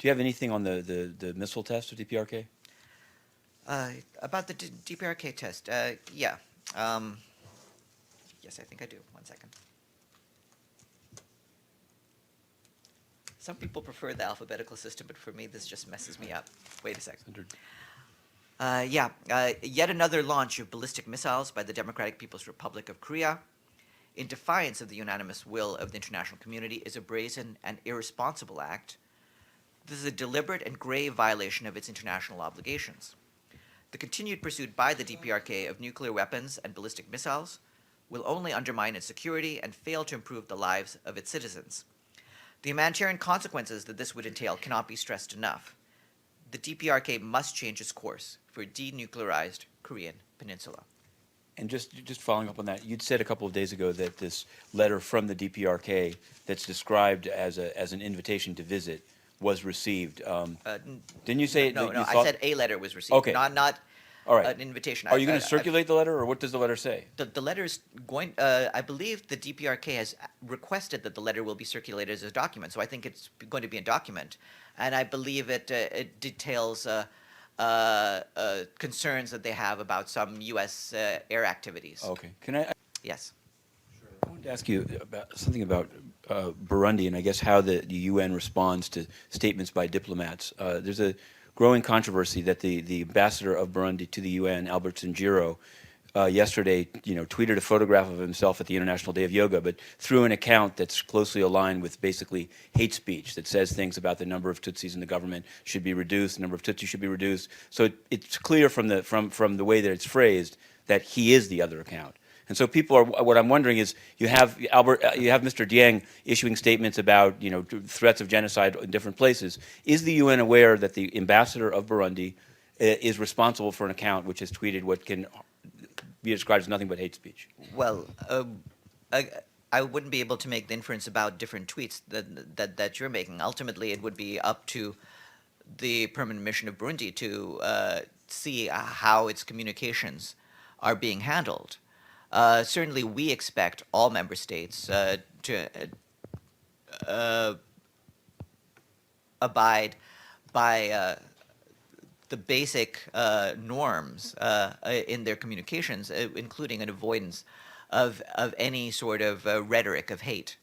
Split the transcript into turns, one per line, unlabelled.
Do you have anything on the missile test of DPRK?
About the DPRK test, yeah. Yes, I think I do. One second. Some people prefer the alphabetical system, but for me, this just messes me up. Wait a second. Yet another launch of ballistic missiles by the Democratic People's Republic of Korea, in defiance of the unanimous will of the international community, is a brazen and irresponsible act. This is a deliberate and grave violation of its international obligations. The continued pursuit by the DPRK of nuclear weapons and ballistic missiles will only undermine its security and fail to improve the lives of its citizens. The humanitarian consequences that this would entail cannot be stressed enough. The DPRK must change its course for a denuclearized Korean peninsula.
And just following up on that, you'd said a couple of days ago that this letter from the DPRK that's described as an invitation to visit was received. Didn't you say
No,
that
no,
you
I
thought?
said a letter was received,
Okay.
not
All right.
an invitation.
Are you going to circulate the letter, or what does the letter say?
The letter is going, I believe the DPRK has requested that the letter will be circulated as a document, so I think it's going to be a document. And I believe it details concerns that they have about some U.S. Air activities.
Okay. Can I?
Yes.
I wanted to ask you about something about Burundi, and I guess how the UN responds to statements by diplomats. There's a growing controversy that the ambassador of Burundi to the UN, Albert Sinjiro, yesterday, tweeted a photograph of himself at the International Day of Yoga, but through an account that's closely aligned with basically hate speech that says things about the number of Tutsis in the government should be reduced, the number of Tutsis should be reduced. So it's clear from the way that it's phrased that he is the other account. And so people are. What I'm wondering is, you have Mr. Dieng issuing statements about threats of genocide in different places. Is the UN aware that the ambassador of Burundi is responsible for an account which has tweeted what can be described as nothing but hate speech?
Well, I wouldn't be able to make the inference about different tweets that you're making. Ultimately, it would be up to the permanent mission of Burundi to see how its communications are being handled. Certainly, we expect all member states to abide by the basic norms in their communications, including an avoidance of any sort of rhetoric of hate.